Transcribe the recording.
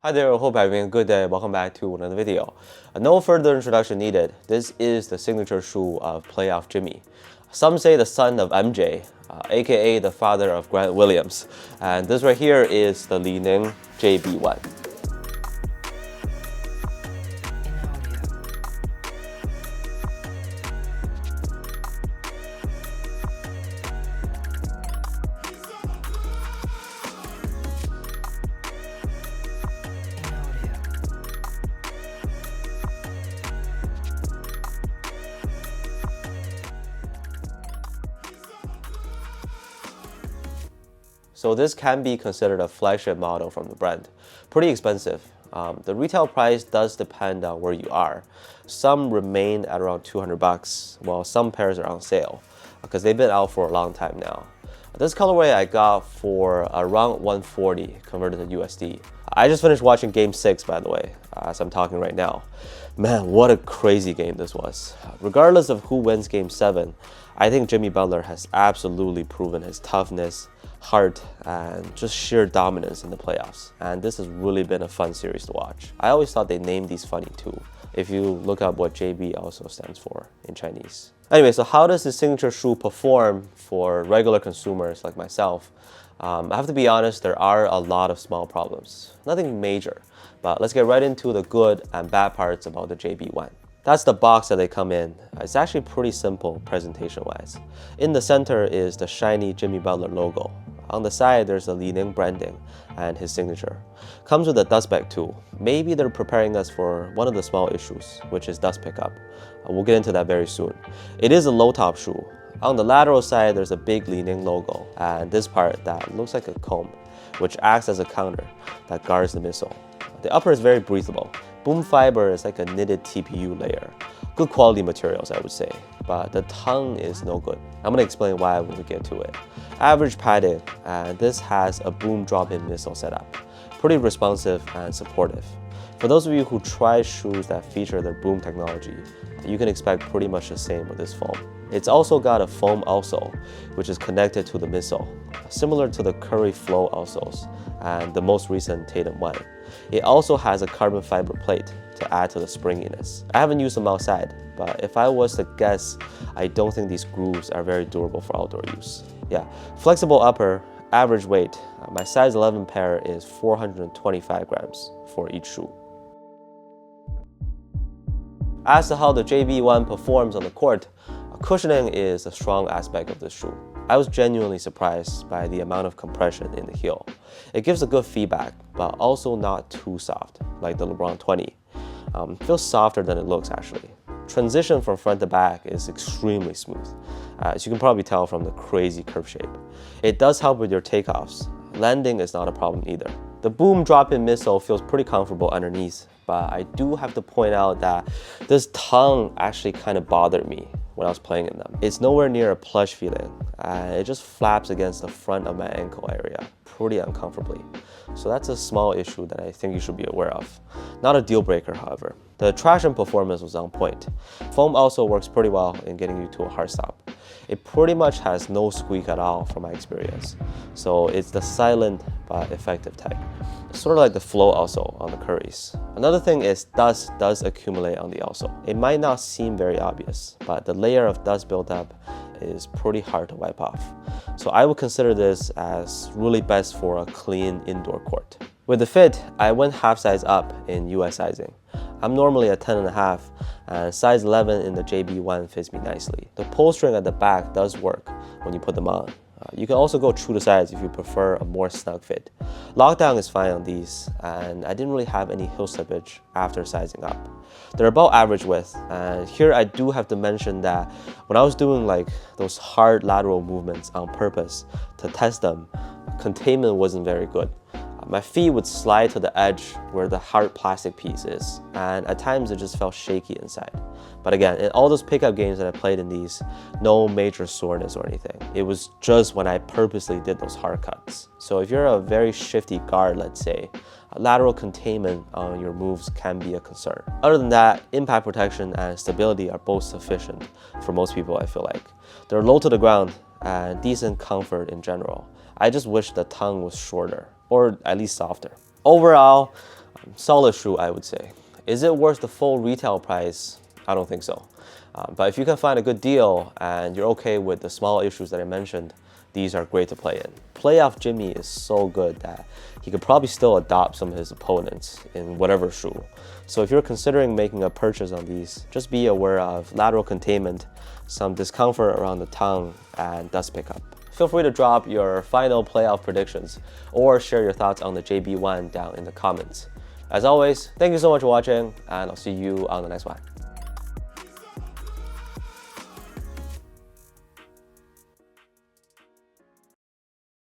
Hi there, I hope you're having a good day. Welcome back to another video. No further introduction needed. This is the signature shoe of playoff Jimmy. Some say the son of MJ, aka the father of Grant Williams. And this right here is the Li-Ning JB one. So this can be considered a flagship model from the brand. Pretty expensive. The retail price does depend on where you are. Some remain at around 200 bucks, while some pairs are on sale because they've been out for a long time now. This colorway I got for around 140 converted to USD. I just finished watching Game 6, by the way, as I'm talking right now. Man, what a crazy game this was. Regardless of who wins Game 7, I think Jimmy Butler has absolutely proven his toughness, heart, and just sheer dominance in the playoffs. And this has really been a fun series to watch. I always thought they named these funny too, if you look up what JB also stands for in Chinese. Anyway, so how does this signature shoe perform for regular consumers like myself? I have to be honest, there are a lot of small problems. Nothing major, but let's get right into the good and bad parts about the JB one. That's the box that they come in. It's actually pretty simple presentation-wise. In the center is the shiny Jimmy Butler logo. On the side, there's the Li-Ning branding and his signature. Comes with a dust bag too. Maybe they're preparing us for one of the small issues, which is dust pickup. We'll get into that very soon. It is a low-top shoe. On the lateral side, there's a big Li-Ning logo, and this part that looks like a comb, which acts as a counter that guards the midsole. The upper is very breathable. Boom fiber is like a knitted TPU layer. Good quality materials, I would say, but the tongue is no good. I'm gonna explain why when we get to it. Average padding, and this has a boom drop-in midsole setup. Pretty responsive and supportive. For those of you who try shoes that feature their boom technology, you can expect pretty much the same with this foam. It's also got a foam outsole, which is connected to the midsole, similar to the Curry Flow outsoles and the most recent Tatum one. It also has a carbon fiber plate to add to the springiness. I haven't used them outside, but if I was to guess, I don't think these grooves are very durable for outdoor use. Yeah, flexible upper, average weight. My size 11 pair is 425 grams for each shoe. As to how the JB one performs on the court, cushioning is a strong aspect of this shoe. I was genuinely surprised by the amount of compression in the heel. It gives a good feedback, but also not too soft, like the LeBron 20. Feels softer than it looks actually. Transition from front to back is extremely smooth, as you can probably tell from the crazy curve shape. It does help with your takeoffs. Landing is not a problem either. The boom drop-in midsole feels pretty comfortable underneath, but I do have to point out that this tongue actually kind of bothered me when I was playing in them. It's nowhere near a plush feeling. It just flaps against the front of my ankle area pretty uncomfortably. So that's a small issue that I think you should be aware of. Not a deal breaker, however. The traction performance was on point. Foam also works pretty well in getting you to a hard stop. It pretty much has no squeak at all from my experience. So it's the silent but effective type. It's sort of like the Flow outsole on the Currys. Another thing is dust does accumulate on the outsole. It might not seem very obvious, but the layer of dust buildup is pretty hard to wipe off. So I would consider this as really best for a clean indoor court. With the fit, I went half size up in US sizing. I'm normally a 10.5, and size 11 in the JB one fits me nicely. The pull string at the back does work when you put them on. You can also go true to size if you prefer a more snug fit. Lockdown is fine on these, and I didn't really have any heel slippage after sizing up. They're about average width, and here I do have to mention that when I was doing like those hard lateral movements on purpose to test them, containment wasn't very good. My feet would slide to the edge where the hard plastic piece is, and at times it just felt shaky inside. But again, in all those pickup games that I played in these, no major soreness or anything. It was just when I purposely did those hard cuts. So if you're a very shifty guard, let's say, lateral containment on your moves can be a concern. Other than that, impact protection and stability are both sufficient for most people, I feel like. They're low to the ground and decent comfort in general. I just wish the tongue was shorter, or at least softer. Overall, Solid shoe, I would say. Is it worth the full retail price? I don't think so. But if you can find a good deal and you're okay with the small issues that I mentioned, these are great to play in. Playoff Jimmy is so good that he could probably still adopt some of his opponents in whatever shoe. So if you're considering making a purchase on these, just be aware of lateral containment, some discomfort around the tongue, and dust pickup. Feel free to drop your final playoff predictions or share your thoughts on the JB1 down in the comments. As always, thank you so much for watching, and I'll see you on the next one.